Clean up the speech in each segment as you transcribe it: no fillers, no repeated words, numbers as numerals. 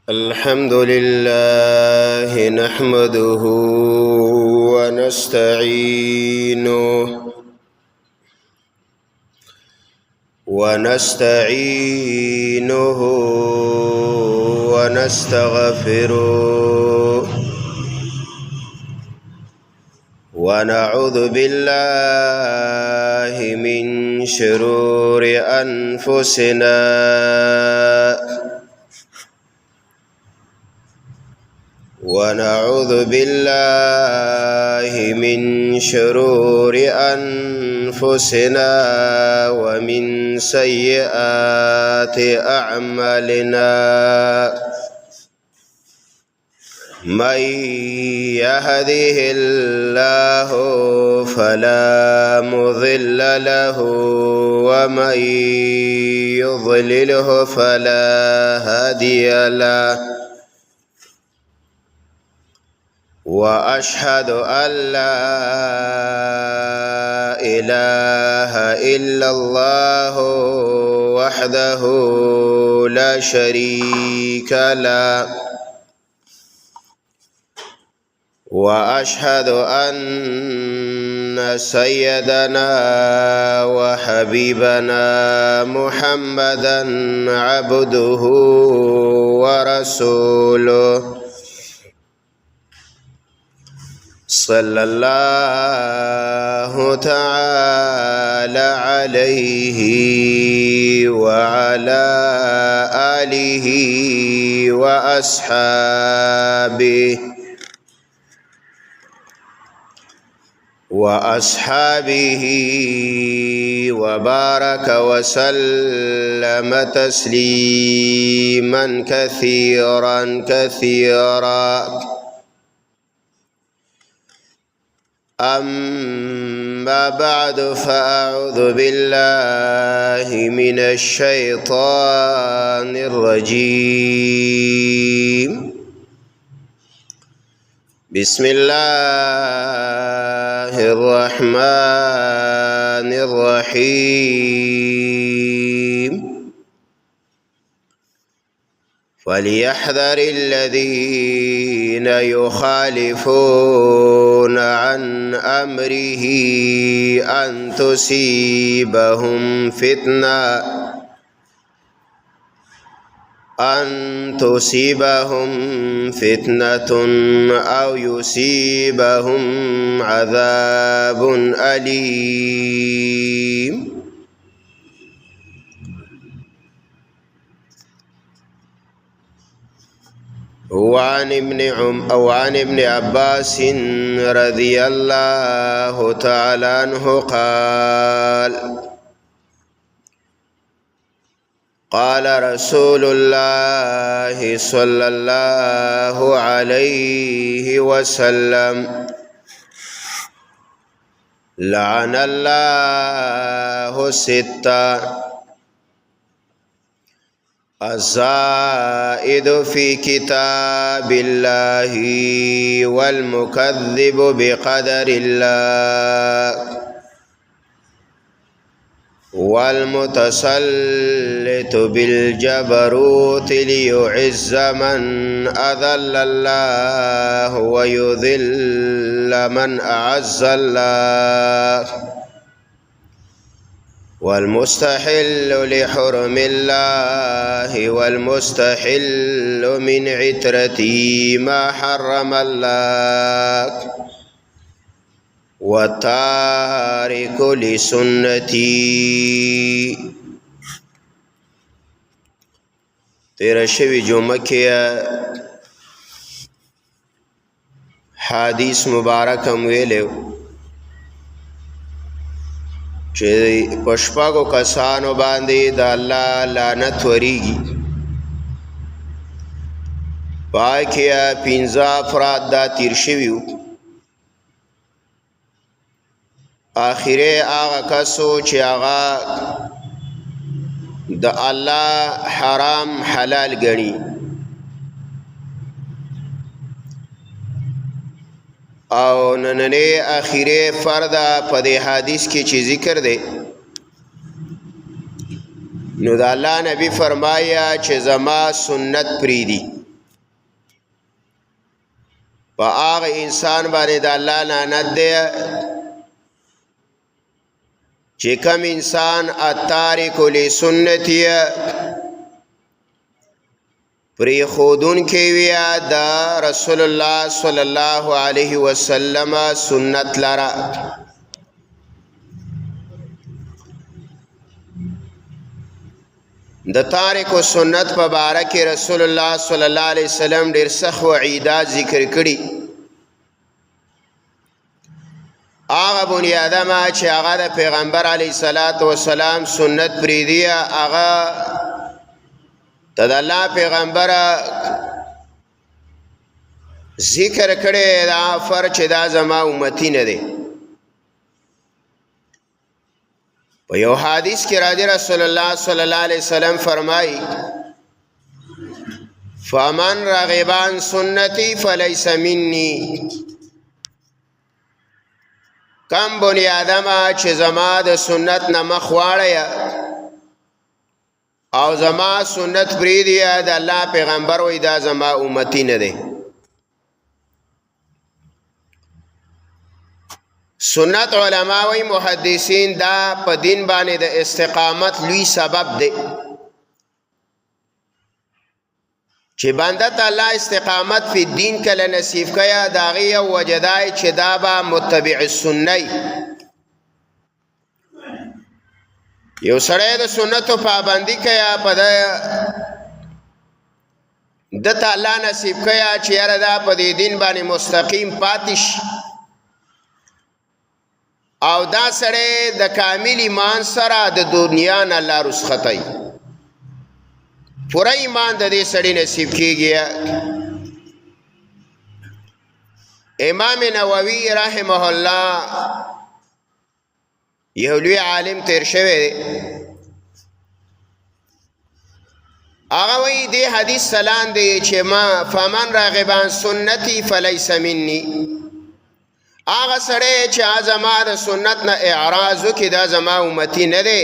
الحمد لله نحمده ونستعينه ونستغفره ونعوذ بالله من شرور أنفسنا ومن سيئات أعمالنا من يهده الله فلا مضل له ومن يضلله فلا هادي له وأشهد أن لا إله إلا الله وحده لا شريك له وأشهد أن سيدنا وحبيبنا محمدا عبده ورسوله صلى الله تعالى عليه وعلى آله وأصحابه وبارك وسلم تسليما كثيرا أما بعد فأعوذ بالله من الشيطان الرجيم بسم الله الرحمن الرحيم فليحذر الذين يخالفون عن أمره أن تصيبهم فتنة أو يصيبهم عذاب أليم وعن ابن عباس رضي الله تعالى عنه قال رسول الله صلى الله عليه وسلم لعن الله ستة: الزائد في كتاب الله والمكذب بقدر الله والمتسلط بالجبروت ليعز من أذل الله ويذل من أعز الله والمستحل لحرم الله والمستحل من عترته ما حرم الله والتارك لسنتي. تیرہ شوی جمعہ کیا حدیث مبارکم ویلیو چې پشپاگو کسانو باندې دا اللہ لعنت وریگی. پاکیا پینزا افراد دا تیر شویو. آخره آغا کسو چې آغا دا اللہ حرام حلال گنی او نننے آخره فردا پدے حدیث کی چی ذکر دے نو دا اللہ نبی فرمایا چې زما سنت پریدی په هغه انسان باندې د الله لعنت دی چې کوم انسان التارک لسنتی پری خودون کې ویا د رسول الله صلی الله علیه وسلم سنت لرا. د تارک سنت په باره کې رسول الله صلی الله علیه وسلم ډیر سخت وعیدات ذکر کړي. هغه بنی آدم چې هغه د پیغمبر علیه الصلاۃ والسلام سنت پریدي هغه د الله پیغمبر ذکر کړي دا فر چې دا زما امتی نه دي. په یو حدیث کې راځي رسول الله صلی الله علیه وسلم فرمایي فمن رغب عن سنتي فليس مني. کم بنی آدم چې زما د سنت نه مخ واړی او زما سنت پریدي د الله پیغمبر وای دا زما امتی نه دی. سنت علما وی محدثین دا په دین باندې د استقامت لوی سبب دی چې بنده ته الله استقامت په دین کله نصیب کیا داغي او وجدای چې دا به متبع السنه یو سره د سنتو پابندی کیا په د تعالی نصیب کیا چې یاره دا په دین باندې مستقیم پاتش او دا سره د کامل ایمان سره د دنیا نه الله رسختای پورا ایمان د دې سړي نصیب کیږي. امام نووي رحمه الله یو لوی عالم تیر شوی دی. هغه وی دی حدیث سلام دی چې ما فمن راغب عن سنتي فليس مني. هغه سړی چې زما د سنت نه اعراض وکړي دا زما امتی نه دی.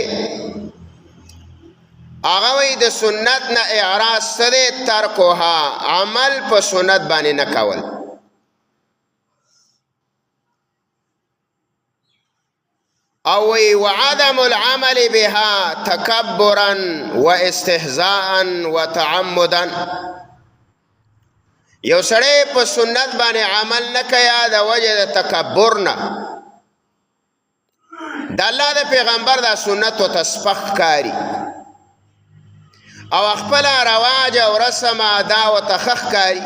هغه وی د سنت نه اعراض سره ترکوها عمل په سنت باندې نه کول. او وی وعدم العمل بها تکبرا واستهزاء وتعمدا. یو سړی په سنت باندې عمل نه کیا د وجه د تکبر نه د الله د پیغمبر د سنت او تسبح کاری او خپل رواج او رسم ادا او تخخ کاری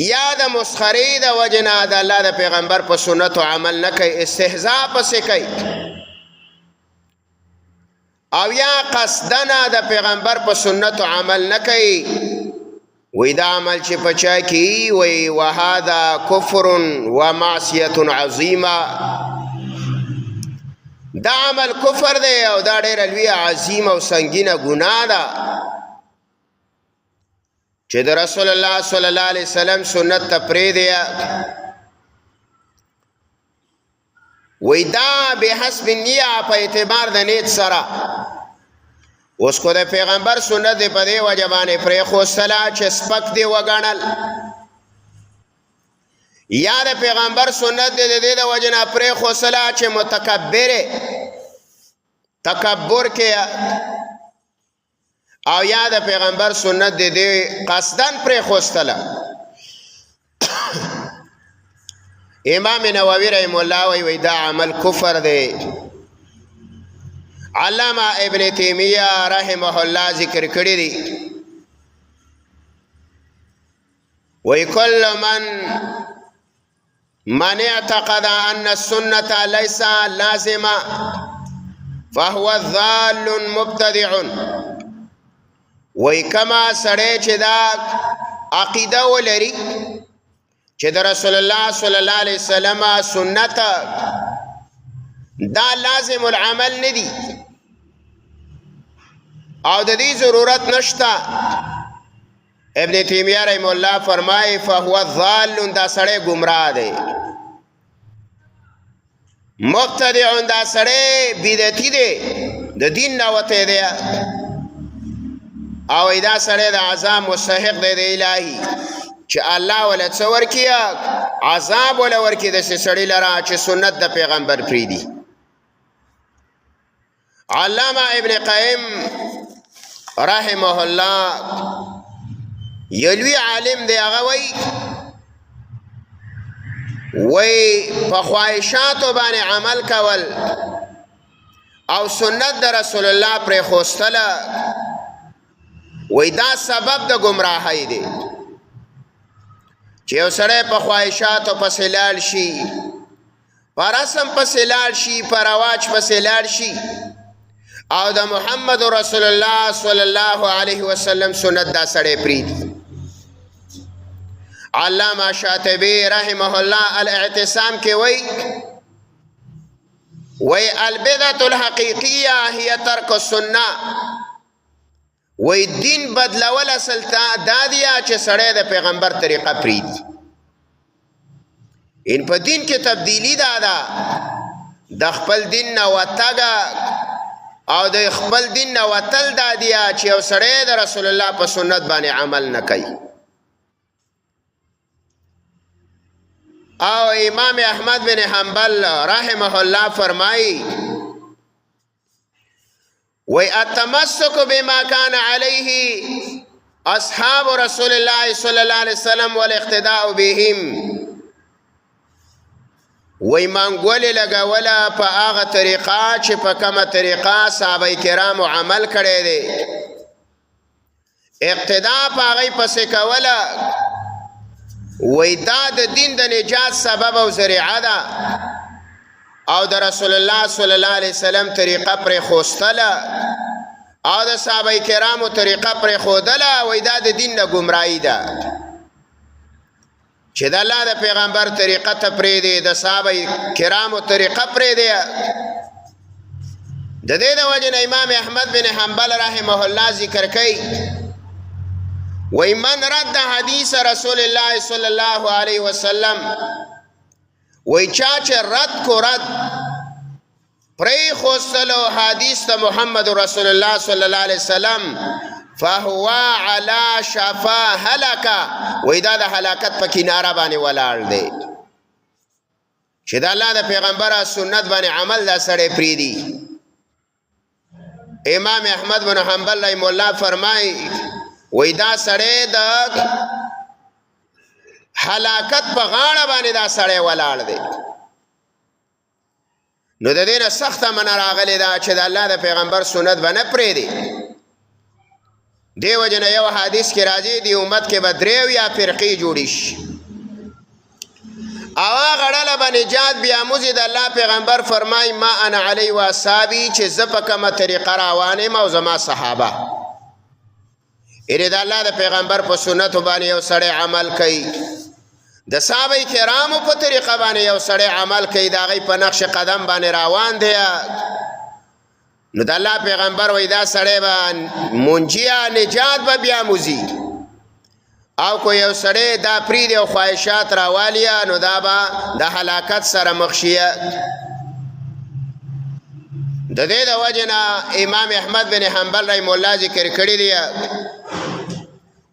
یا د مسخری د وجنا د الله د پیغمبر په سنت او عمل نه کوي استهزاء پسې کوي او یا قصدنا د پیغمبر په سنت او عمل نه کوي وی دا عمل چې پچا کی وی وهذا کفر ومعصیه عظیمه. دا عمل کفر دی او دا ډېر لوی عظیم او سنگینه ګناه ده چې د رسول الله صلی الله علیه وسلم سنت ته پریدي. وی دا به حسب النیه په اعتبار د نیت سره اوس کو د پیغمبر سنت په دی وجبانه پرې خو صلا چې سپک دی وګڼل یا د پیغمبر سنت د دې د وجنه پرې خو صلا چې متکبر تکبر کې او یا د پیغمبر سنت د دې قصدن پرې خو صلا. امام نووي رحم الله وی دا عمل کفر دی. علامہ ابن تیمیہ رحمه الله ذکر کړی دی وی کل من اعتقد ان السنة ليس لازمه فهو ضال مبتدع. وی کما سړی چې دا عقیده ولري چې د رسول الله صلی الله علیه وسلم سنت دا لازم العمل ندی او د دې ضرورت نشتا. ابن تیمیہ رحم الله فرمای فهو ضال دا سړی گمراه دی. مبتدع دا سړی بدعتی دی د دین نه وته دی او دا سړی د عذاب مستحق دی د الهی چې الله ولا څه ورکیا عذاب ولا ورکی د سړی لرا چې سنت د پیغمبر پریدي. علامہ ابن قیم رحمه الله یلوی عالم دی، هغه وی په خواهشاتو باندې عمل کول او سنت د رسول الله پر خوستله وی دا سبب د گمراهی دی. چې یو سړی په خواهشاتو پسې لاړ شي، په رسم پسې لاړ شي، په رواج پسې لاړ شي او د محمد رسول الله صلی الله علیه وسلم سنت دا سړی پریدي. علامہ شاطبی رحمه الله الاعتصام کې وی البدعة الحقیقیه هي ترک السنه. وی دین بدلول اصل دا دیا چې سړی د پیغمبر طریقه پریدي. ان په دین کې تبدیلی دا د خپل دین نه وتګه او د خپل دین نه وتل دا دیا چې یو سړی د رسول الله په سنت باندې عمل نه کوي. او امام احمد بن حنبل رحمه الله فرمائی وی التمسک بما کان علیه اصحاب رسول الله صلی الله علیه وسلم والاقتداء بهم. وی منګولې لګوله په هغه طریقه چې په کومه طریقه صحابه کرامو عمل کړی دی، اقتدا په هغې پسې کوله. وی دا د دین د نجات سبب او ذریعه ده او د رسول الله صلی الله علیه وسلم طریقه پر خوستله او د صحابه کرامو طریقه پر خودله. وی دا د دین نه گمراهی ده چې د الله د پیغمبر طریقه ته پریدي، د صحابه کرامو طریقه پریدي. د دې د وجه نه امام احمد بن حنبل رحمه الله ذکر کوي وی من رد حدیث رسول الله صلی الله علیه وسلم، وی چاچ رد کو رد پری خوستلو حدیث تا محمد رسول الله صلی الله علیه وسلم فهو علی شفا هلکا. وی دا د هلاکت په کناره باندې ولاړ دی چې د الله د پیغمبر سنت باندې عمل دا سړی پریدي. امام احمد بن حنبل رحمه الله فرمای وی دا سړی د هلاکت په غاړه باندې دا سړی ولاړ دی. نو د دې نه سخته منع راغلې ده چې د الله د پیغمبر سنت به نه پرېږدي. دې وجه نه یو حدیث کې راځي د امت کې به درې یا فرقې جوړې شي او هغه ډله به نجات بیاموزي. د الله پیغمبر فرمای ما انا علی و اصحابي چې زه په کومه طریقه روان یم او زما صحابه. اره د الله د پیغمبر په سنت باندې یو سړی عمل کوي، د صحابه کرامو په طریقه باندې یو سړی عمل کوي، د هغوی په نقش قدم باندې روان دی، نو د الله پیغمبر وایي دا سړی به منجیا نجات به بیاموزي. او کو یو سړی دا پریدي او خواهشات راوالیا نو دا به د هلاکت سره مخ شي. د دې د وجه نه امام احمد بن حنبل رحمه الله ذکر کړی دی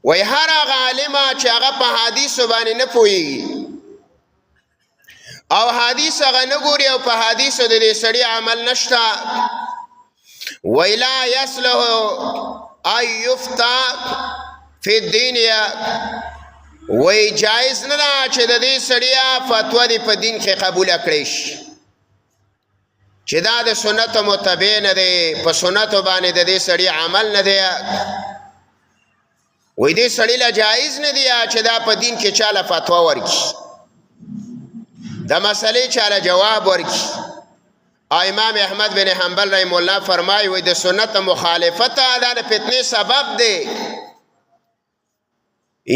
وی هر هغه عالمه چې هغه په حدیثو باندې نه پوهیږي او حدیث هغه نه ګوري او په حدیثو د دې سړي عمل نشته، وی لا یصلح ان یفتى فی الدین، وی جایز نه ده چې د دې سړي فتوا دې په دین کې قبوله کړی شي چې دا د سنتو متبع نه دی، په سنتو باندې د دې سړي عمل نه دی. وی دې سړی له جایز نه دی چې دا په دین کې چاله فتوا ورکړي، د مسئلې چاله جواب ورکړي. امام احمد بن حنبل رحمه الله فرمایي وی د سنت مخالفت دا د فتنې سبب دی.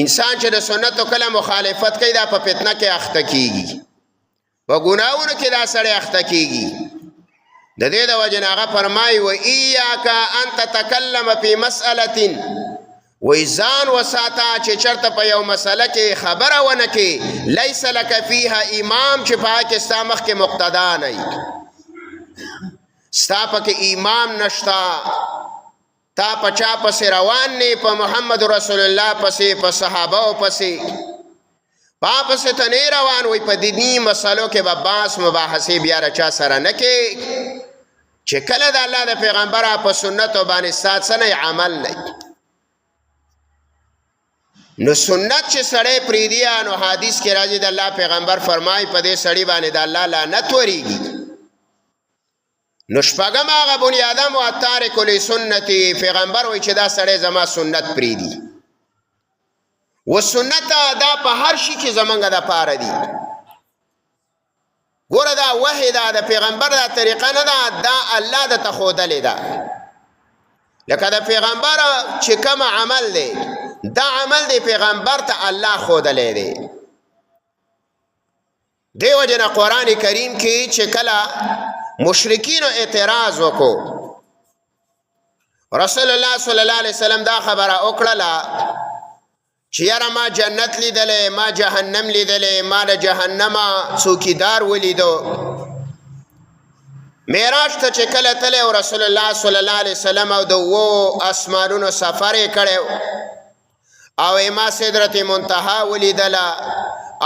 انسان چې د سنتو کله مخالفت کوي دا په فتنه کې اخته کیږي، په ګناهونو کې دا سړی اخته کیږي. د دې د وجه نه هغه فرمایي و ایاک ان تتکلم فی مسألة، وی ځان وساته چې چرته په یو مسله کې خبره ونه کې لیس لک فیها امام، چې په هغه کې ستا مخکې مقتدا نه وي، ستا پکې امام نشته، تا په چا پسې روان نه، په محمد رسول الله پسې، په صحابه پسې، پاپس ته نه روان وي په دیني مسلو کې به باس مباحثې بیا رچا سره نه کې چې کله د الله د پیغمبر په سنتو باندې ساتنه عمل نه نو سنت چې سړی پریدي نو حدیث کې راځي د الله پیغمبر فرمای په دې سړی باندې د الله لعنت وريږي نو شپږم هغه بنی آدم او تارک لسنتي پیغمبر وایي چې دا سړی زما سنت پریدي و سنت دا په هر شي کې زمونږ د پاره دي ګوره دا وحی دا د پیغمبر دا طریقه نه ده دا الله د تخودلې ده لکه د پیغمبر چې کوم عمل دی دا عمل دی پیغمبر ته الله خودلې دی دیو جن قرآن کریم کې چې کله مشرکین اعتراض وکړو رسول الله صلی الله علیه وسلم دا خبره وکړه چې یاره ما جنت لیدلې ما جهنم لیدلې ما د جهنم څوکیدار ولیدو معراج ته چې کله تللی او رسول الله صلی الله علیه وسلم او د وو اسمانونو سفر یې کړی او ما سدرت منتهی ولیدله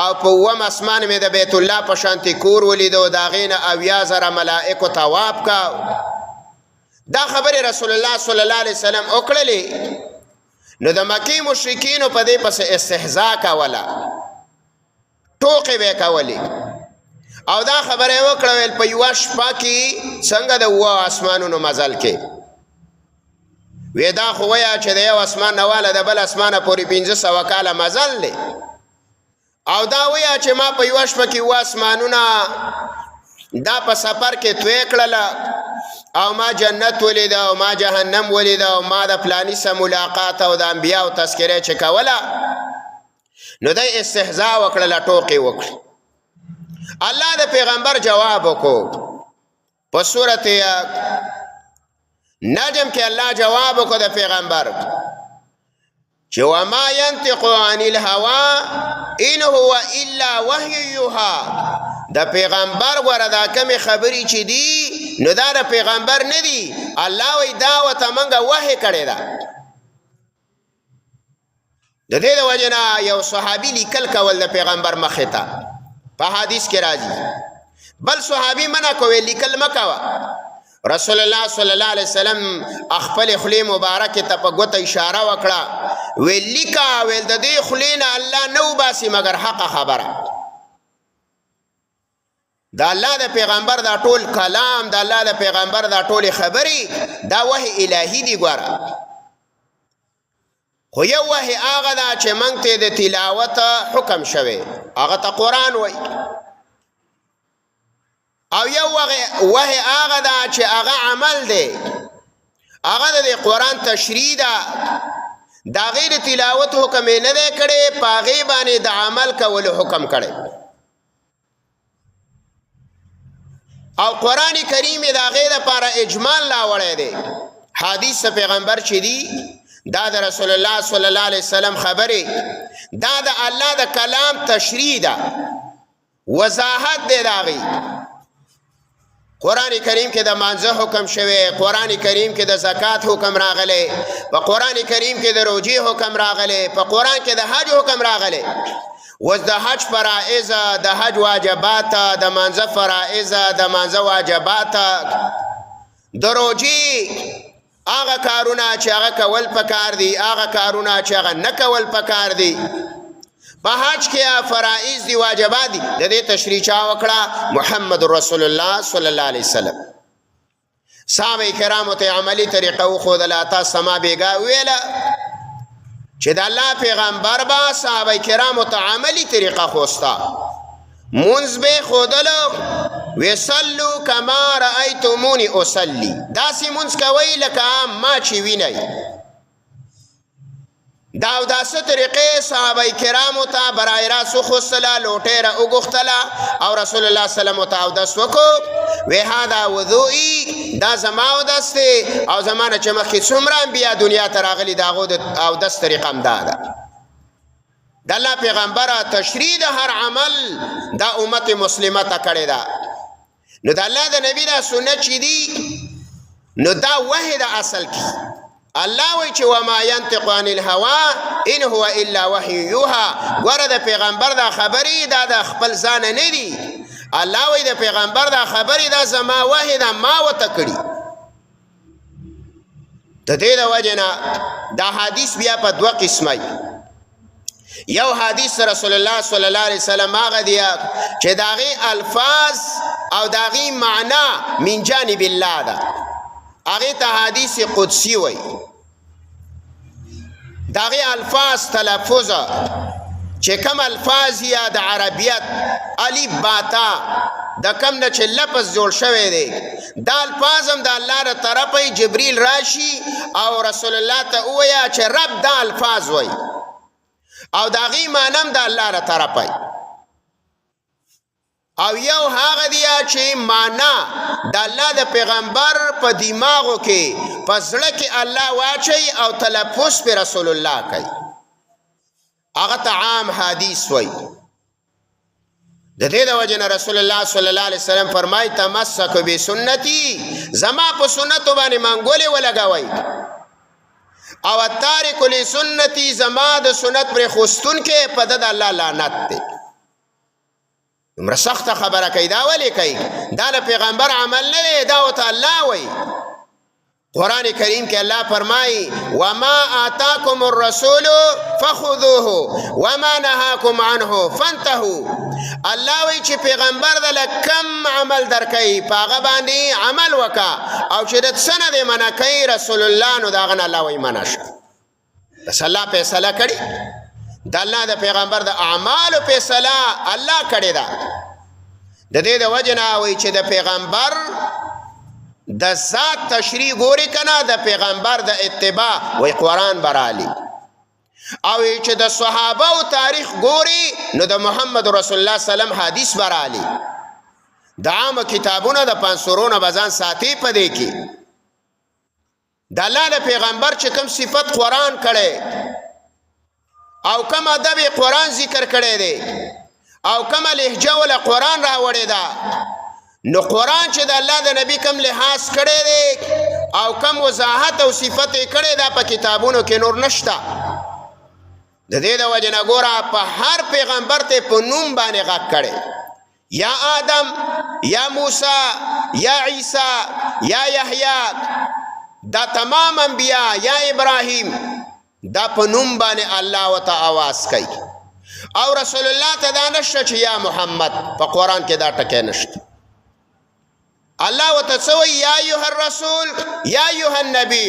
او په اووم اسمان مې د بیت الله په شانتي کور ولیدو د هغې نه 80,000 ملائکو طواف کا دا خبرې رسول الله صلی الله علیه وسلم وکړلې نو د مکی مشرکینو په دې پس استهزاء کوله ټوکې به کولې او دا خبره وکړه ویل په یوه شپه کې څنګه د اووه اسمانونو مزل کې وی دا خو وایه چې د یو اسمان نه واله د بل اسمانه پورې 500 کاله مزل دی او دا وایه چې ما په یوه شپه کې اووه اسمانونه دا په سفر کې توی کړله او ما جنت ولید او ما جهنم ولید او ما د فلانی سره ملاقات او د انبیاء او تذکره چې کوله نو د استهزاء وکړه ټوکې وکړه الله د پیغمبر جواب وکړو په سورته نجم کې الله جواب وکړو د پیغمبر چې وما ينطق عن الهوى ان هو الا وحي يوحى د پیغمبر ګوره دا کمی خبرې چې دي نو دا د پیغمبر نه دي الله وی دا ورته موږ وحی کړی ده د دې د وجې نه یو صحابي لیکل کول د پیغمبر مخې ته په حدیث کې راځي بل صحابي منع کوي لیکل مه کوه رسول الله صلی الله علیه وسلم خپل خولې مبارکې ته په ګوته اشاره وکړه ویل لیکه ویل د دې خولې نه الله نه وباسي مګر حقه خبره د الله د پیغمبر دا ټول کلام د الله د پیغمبر دا ټول خبرې دا وحی الهی دی ګوره خو یو وحی هغه ده چې موږ ته د تلاوت حکم شوی هغه ته قرآن وای او یو وحی هغه ده چې هغه عمل دی هغه د قرآن تشریح ده د هغې د تلاوت حکم یې نه دی کړی په هغې باندې د عمل کولو حکم کړی او قرآن کریم د هغې دپاره اجمال راوړی دی حدیث پیغمبر چې دی دا د رسول الله صلی الله علیه وسلم خبرې دا د الله د کلام تشریح ده وضاحت دی د هغې قرآن کریم کې د مانځه حکم شوی قرآن کریم کې د زکات حکم راغلی په قرآن کریم کې د روجې حکم راغلی په قرآن کې د حج حکم راغلی وز د حج فرائض د حج واجبات د مانځه فرائض د مانځه واجبات د روجې هغه کارونه چې هغه کول پکار دي هغه کارونه چې هغه نه کول پکار دي په حج کې فرائض دي واجبات دي د دې تشریح چا وکړه محمد رسول الله صلی الله علیه وسلم صحابه کرامو ته عملی طریقه وښودله تاسو ما بیګا ویله چې د الله پیغمبر با صحابه کرامو ته عملی طریقه خوستا منځ به ښودلو وصلوا کما رأیتمونی اصلی داسې منځ کوئ لکه ما چې وینئ دا او داسې طریقې صحابه کرامو ته برای راست وخوستله لوټې را وګوښتله او رسول الله سلم ته اودس وکړو وی هذا وضوئي دا زما اودس دی او زما نه چې مخکې څومره انبیا دنیا ته راغلي د هغو د اودس طریقه هم دا ده د الله پیغمبره تشریح د هر عمل دا امت مسلمه ته کړې ده نو د الله د نبی دا سنت چې دي نو دا وحی د اصل کې الله وی چې وما ينطق عن الهوى ان هو الا وحي يوحى. ګوره د پیغمبر دا خبرې دا د خپل ځان نه دي. الله وی د پیغمبر دا خبرې دا زما وحی دا ما وته کړي. د دې د وجه نه دا حدیث بیا په دوه قسمه. یو حدیث رسول الله صلی الله علیه وسلم هغه دی چې داغي الفاظ او داغي معنا من جانب الله ده، هغه ته حدیث قدسی وای. داغي الفاظ تلفظ چې کوم الفاظ یا د عربیت الف باتا د کم نه چې لفظ جوړ شوی دی، دا الفاظ هم د الله تر طرفه جبرئیل راشي او رسول الله ته ویا چې رب دا الفاظ وای او داغي مانم د الله تر طرفه. او یو هغه دی چې معنا د الله د پیغمبر په دماغو کې په زړه کې الله واچي او تلفظ په رسول الله کوي، هغه ته عام حدیث وای. د دې د وجه رسول الله صلی الله علیه وسلم فرمای تمسک بسنتی، زما په سنت باندې منګولې ولګوي، او تارک لسنتی، زما د سنت پر خوستون کې په د الله لعنت دی. عمر سخت خبره کوي دا ولې کوي؟ دا د پیغمبر عمل نه دی، دا وته الله وای. قرآن کریم کې الله فرمایي وما آتاکم الرسول فخذوه وما نهاکم عنه فانتهوا. الله وی چې پیغمبر د کم عمل درکې پاغه باندې عمل وکا، او چې د سند منع کوي رسول الله نو داغه الله وی مناشه. بس الله فیصله کړي، د الله د پیغمبر د اعمال فیصله الله کړي دا. د دې د وجنه وی چې د پیغمبر د ذات تشریح ګوري کنه، د پیغمبر د اتباع وی قرآن برالی، او چې د صحابه او تاریخ ګوري نو د محمد رسول الله سلام حدیث برالی. د عام کتابونو د پانسورونو بزان ساتي پدې کې د الله د پیغمبر چې کوم صفت قرآن کړي او کوم ادب قرآن ذکر کړي دي او کوم لهجه ول قرآن راوړي دا، نو قرآن چې د الله د نبی کم لحاظ کړي دي او کم وضاحت او صفت کړي دا په کتابونو کې نور نشته. د دې د وجه نه ګوره په هر پیغمبر ته په نوم باندې غږ کړي، یا آدم، یا موسی، یا عیسی، یا یحیی، دا تمام انبیاء، یا ابراهیم، دا په نوم باندې الله وته आवाज کوي. او رسول الله ته دا نشته چې یا محمد، په قرآن کې دا ټکی نشته. الله وتسوي یا ایها الرسول، یا ایها النبی،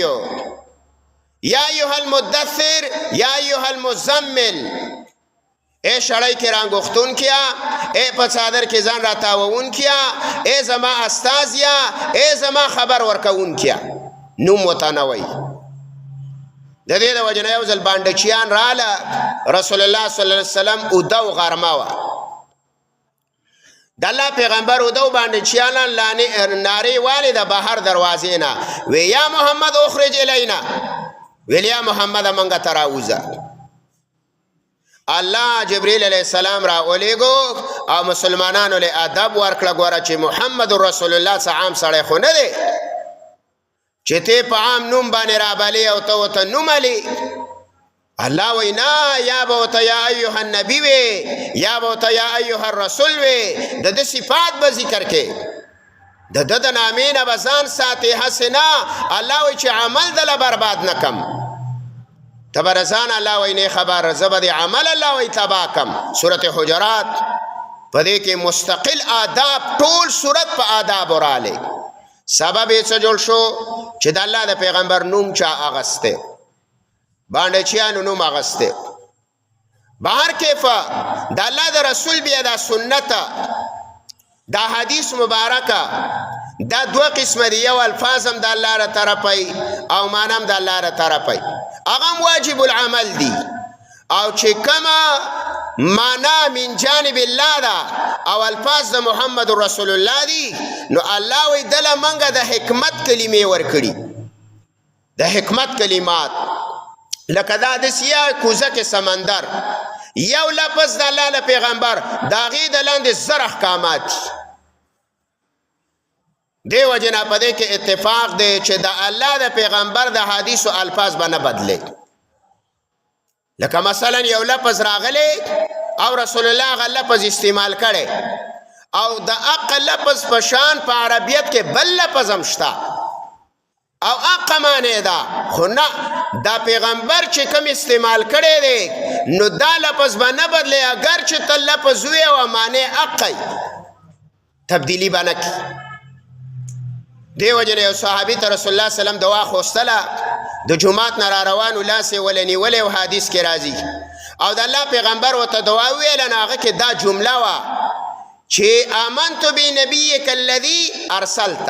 یا ایها المدثر، یا ایها المزمل. اے شړای کې رنګختون کیا، اے په صادر کې ځان راتاوون کیا، اے زما استاد یا اے زما خبر ورکون کیا. نو متنوي د دې د وجنه یو ځل باندې چیان رااله رسول الله صلی الله علیه وسلم او دو غرما وا د الله پیغمبر او دو باندې چیان لانه ناری والده بهر دروازې نه وی یا محمد اخرج الینا، ویل یا محمد منګه تراوزه. الله جبرئیل علیہ السلام را اولیگو او مسلمانانو له ادب ورکړه ګوره چې محمد رسول الله عام سړی خو نه دی چې ته په عام نوم باندې را بالی او ته وته نوم علی. الله وینا یا بوته یا ایها النبی وی، یا بوته یا ایها الرسول وی، د صفات به ذکر کې د نامې نه بزان ساتي حسنا. الله وی چې عمل دل برباد نکم، تبرزان الله وی نه خبر زبد عمل الله وی تباکم. سورۃ حجرات پدې کې مستقل آداب ټول سورۃ په آداب وراله. سبب یې څه جوړ شو چې د الله د پیغمبر نوم چا اغسته باندې چیانو نوم اغسته. بهر کیفه د الله د رسول بیا د سنت دا حدیث مبارکه دا دو قسم دی، یو الفاظم د الله تر طرفه او مانم د الله تر طرفه، هغه واجب العمل دی. او چې کما معنا من جانب الله دا او الفاظ د محمد رسول الله دی، نو الله وی دل منګه د حکمت کلمې ورکړي، د حکمت کلمات لکه دا د سیا کوزه کې سمندر یو لفظ د الله له پیغمبر دا غي د لاندې زر احکامات دیو جنا پدې کې اتفاق دی چې د الله د پیغمبر د حدیثو الفاظ به نه بدلی. لکه مثلا یو لفظ راغلی او رسول الله غ لفظ استعمال کړي او د اق لفظ په شان په عربیت کې بل لفظ هم شته او اق معنی دا خو نه دا پیغمبر چې کوم استعمال کړي دی نو دا لفظ به نه بدلی اگر چې ته لفظ وی او معنی اقی تبدیلی به نه کی. دیو جن یو صحابي ته رسول الله سلام دوا خوستله د جمعات نه را روانو لاسې ولنی ولې او حدیث کې راځي او د الله پیغمبر وته دعا ویل نه هغه کې دا جمله وا چې آمنت بنبیک الذی ارسلت،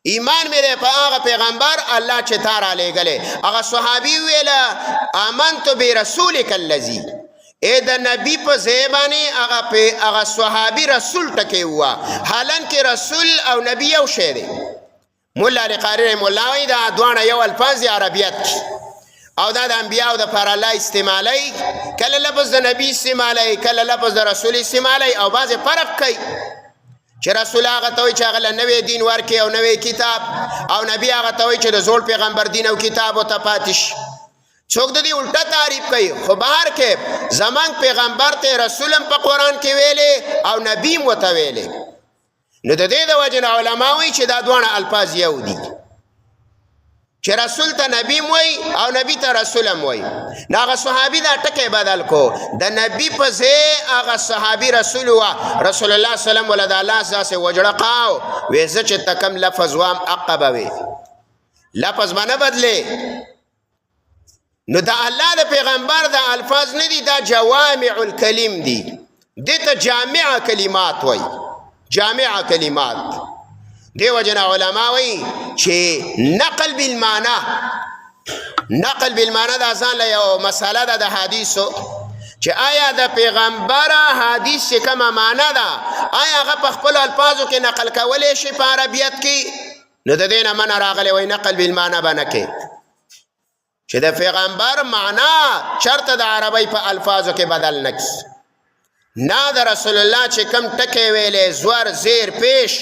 ایمان مې په هغه پیغمبر الله چې تا را لېږلی. هغه صحابي ویل آمنت برسولک الذی، اے د نبی په ځای باندې هغه صحابي رسول ټکی ووا، حالانکه رسول او نبی یو شی دی. مولا علی قاری رحمه الله وایي دا دواړه یو الفاظ عربیت او دا د انبیاء د پر الله استعمالی، کله لفظ د نبی استعمالی کله لفظ د رسول استعمالی او بعض فرق کوي چې رسول هغه ته وایي چې هغه نوې دین ورکړي او نوې کتاب او نبی هغه ته وایي چې د زوړ پیغمبر دین او کتاب او ته پاتې شي. څوک د دې الټا تعریف کوي خو بهر کې زمانګ پیغمبر ته رسولم په قرآن کې ویلې او نبی مو ته ویلې. نو د دې د وجه نه علما وایي چې دا دواړه الفاظ یو دي چې رسول ته نبی وایي او نبی ته رسولم وایي. نو هغه صحابي دا ټکی بدل کو د نبی په ځای هغه صحابي رسول وا رسول الله سلام ولدا الله ځاسه وجړقاو وې زه چې تکم لفظ وام عقبه وي لفظ باندې بدله. نو دا الله د پیغمبر د الفاظ نه دي، دا جوامع الکلم دي، دته جامع کلمات وای، جامع کلمات. دیو جنا علماء وای چې نقل بالمعنى، نقل بالمعنى دا ځان له یو مساله ده د حدیثو چې آیا د پیغمبر حدیث کومه معنی ده آیا هغه په خپل الفاظو کې نقل کولای شي په عربیت کې؟ نو د دې نه من راغلی وای نقل بالمعنى باندې کې چې د پیغمبر معنا چرته د عربی په الفاظو کې بدل نکس. نه د رسول الله چې کم ټکی ویلې زور زیر پیش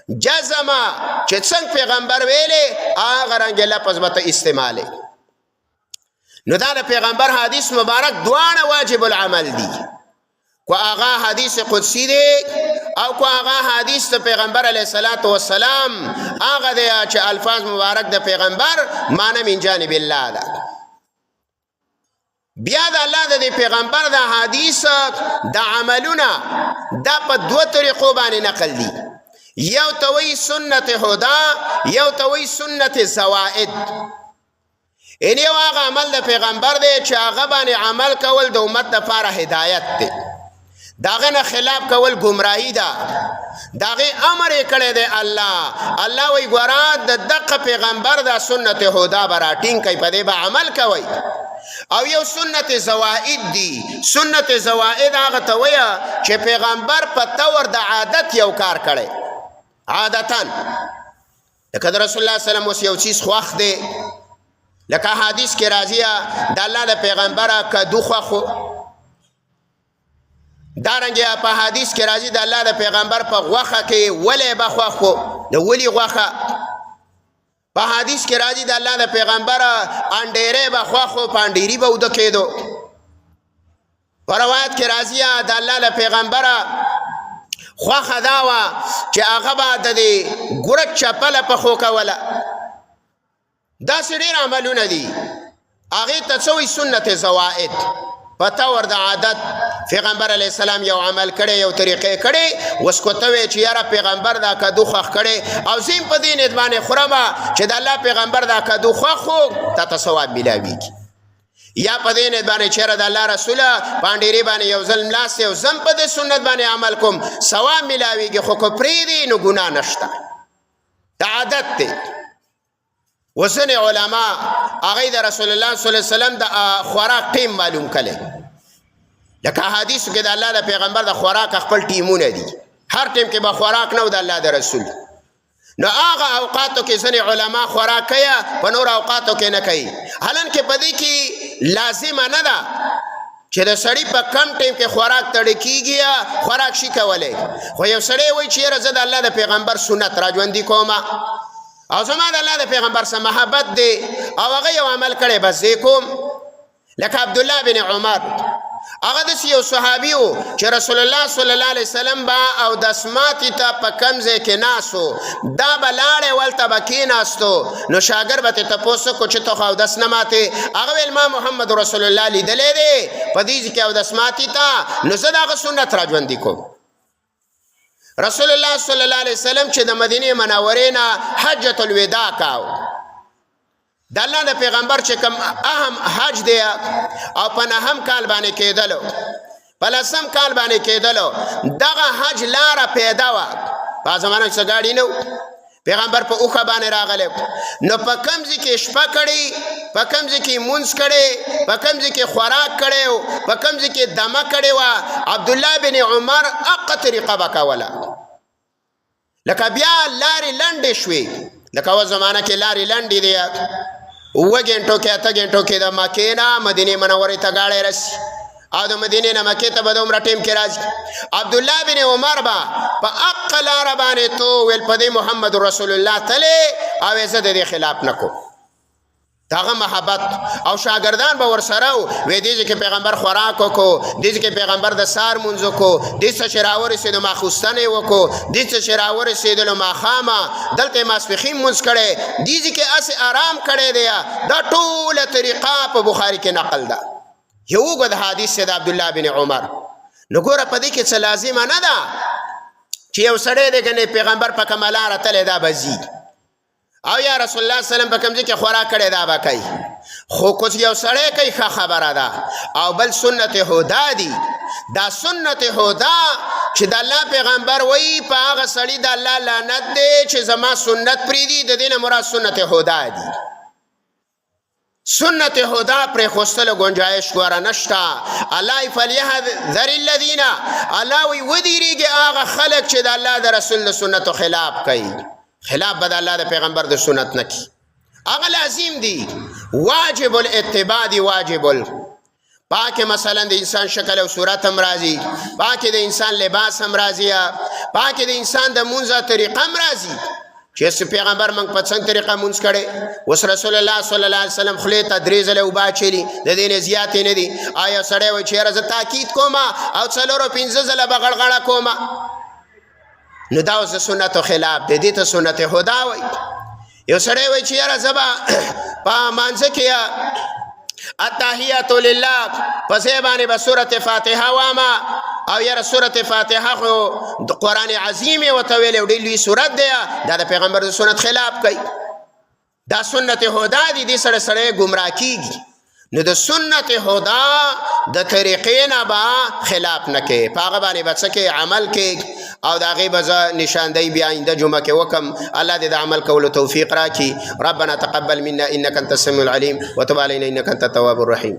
جزما چې څنګه پیغمبر ویلې هغه رنګ لفظ به استعمالي. نو دا د پیغمبر حدیث مبارک دواړه واجب العمل دي، کو هغه حدیث قدسی دی او کو هغه حدیث د پیغمبر علیه الصلاۃ والسلام هغه دی چې الفاظ مبارک د پیغمبر معنی من جانب الله ده. بیا د الله د پیغمبر د حدیث د عملونه دا په دوه طریقو باندې نقل دي، یو توي سنت هدا یو توي سنت زوائد. ان یو هغه عمل د پیغمبر دی چې هغه باندې عمل کول د امت لپاره هدایت دی، داغه نه خلاف کول گمراهی ده، داغه امر کړی دی الله وی ګورا د دغه پیغمبر د سنت هدا براټین کوي په دې به عمل کوي. او یو سنت زوائد دی، سنت زوائد هغه ته ویا چې پیغمبر په تور د عادت یو کار کړي عادتاً، لکه رسول الله صلی الله علیه وسلم یو چیز خوښ دی، لکه حدیث کې راځي د الله د پیغمبر کدو خو دارنګه په حدیث کې راځي د الله د پیغمبر په غوخه کې ولې بخو د ولی غوخه، په حدیث کې راځي د الله د پیغمبر انډيره بخو پانديري به ود کېدو، په روایت کې راځي د الله د پیغمبر خوخه داوا چې هغه به د ګورک چپل په خو کوله. دا ډېر عملونه دي هغه ته څوې سنت زوائد پتا ور د عادت. پیغمبر علیہ السلام یو عمل کړي یو طریقې کړي وسکوتوي چې یاره پیغمبر دا کدو خوخ کړي او زم په دین ادمانه خرابه چې د الله پیغمبر دا کدو خوخو ته ثواب ملاويږي، یا په دین ادمانه چې د الله رسول باندې باندې یو ظلم لاس یو زم په سنت باندې عمل کوم ثواب ملاويږي، خو کو پری دی نو ګناه نشته، د عادت ته. وسنه علما هغه د رسول الله صلی الله علیه وسلم د خوراک ټیم معلوم کړي، لکه حدیث کې د الله د پیغمبر د خوراک خپل ټیمونه دي، هر ټیم کې به خوراک نه و د الله د رسول. نو هغه اوقاتو کې ځنې علما خوراک کوي په نور اوقاتو کې نه کوي، حالانکه په دې کې لازم نه ده چې د سړی په کم ټیم کې خوراک تړی کیږي یا خوراک شي کولی خو یو سړی وایي چې یاره زه د الله د پیغمبر سنت را ژوندي کوم او زما د الله د پیغمبر سره محبت دی او هغه یو عمل کړی بس دی کوم لکه عبدالله بن عمر هغه داسې یو صحابي و چې رسول الله صلی الله علیه وسلم به اودس ماتي ته په کوم ځای کې ناست و دا به لاړې ولته به کېناستو نو شاګرد به ترې تپوس وکړو چې ته خو اودس نه ماتې هغه ویل ما محمد رسول الله لیدلی دی په دې ځای کې اودس ماتي ته نو زه د هغه سنت را ژوندي کوم رسول الله صلی الله علیه وسلم چې د مدینې منورې نه حجة الوداع کاو د الله د پیغمبر چې کوم اهم حج دی او په نهم کال باندې کېدلو په لسم کال باندې کېدلو دغه حج لاره پیدا وه په زمانه کې څه ګاډي نه و پیغمبر په اوښه باندې راغلی نو په کوم ځای کې شپه کړې په کوم ځای کې مونځ کړی په کوم ځای کې خوراک کړی و په کوم ځای کې دمه کړې وه عبدالله بن عمر هغه طریقه به کوله لکه بیا لارې لنډې شوې لکه اوس زمانه کې لارې لنډې دی 7 غنټو کې 8 غنټو کې د مکې نه مدینې منورې ته ګاډی رسي او د مدینې نه مکې ته به دومره ټیم کې راځي عبدالله بن عمر به په هغه لاره باندې تو ویل په دې محمد رسول الله تللی او یې زه د دې خلاف نه کوم داغه محبت او شاګردان به ورسره و وې دې چې پیغمبر خوراک وکړو دې چې پیغمبر د سار مونځ وکړو دې څه چې راورسېدو ماخوستنې وکړو دې څه چې راورسېدلو ماښامه دلته ماسپښین مونځ کړی دې چې هسې آرام کړی دی دا ټوله طریقه په بخاري کې نقل ده یو اوږد حدیث دی د عبدالله بن عمر نو ګوره په دې کې څه لازمه نه ده چې یو سړی دی که پیغمبر په کومه لاره تللی دا به ځي او یا رسول الله صلی الله علیه وسلم په کوم ځای کې خوراک کړی دا به کوي خو که یو سړی کوي ښه خبره ده او بل سنت هدا دي دا سنت هدا چې د الله پیغمبر وایي په هغه سړي د الله لعنت دی چې زما سنت پرېږدي د دې نه مراد سنت هدا دي سنت هدا پر خوستلو گنجایش ګوره نشته الله فلیحذر الذین الله وی ودیریږي هغه خلک چې د الله د رسول د سنتو خلاف کوي خلاف به د الله د پیغمبر د سنت نه کوي هغه لازم دي واجب الاتباع دی واجب پاکه مثلا د انسان شکل او صورت هم راځي پاکه د انسان لباس هم راځي پاکه د انسان د مونځه طریقه هم راځي چې پیغمبر موږ په څنګه طریقه مونږ کړي وس رسول الله صلی الله علیه وسلم خلی تدریز له وبا چلی د دې نه زیات نه دي آیا سړی و چې راز تاکید کوما او څلورو 15 ځله بغړغړه کوما نو دا اوس سنت خلاف د دې ته سنت هدا وای یو سړی و چې راز با په مانځ کې التحیات لله پس باندې به سورته فاتحه واما او یاره سورته فاتحه خو د قران عظیم او تویل او ډیلوی سورته ده دا د پیغمبر د سنت خلاف کوي دا سنت هدا دي د سره سره گمراه کیږي نو د سنت هدا د طریقې نه با خلاف نه کوي پاغه باندې بچکه عمل کوي او دا غیبه نشاندهی بیا آینده جمعه کې وکم الله دې د عمل کولو توفیق راکړي ربنا تقبل منا انك انت السميع العليم وتب علينا انك انت التواب الرحيم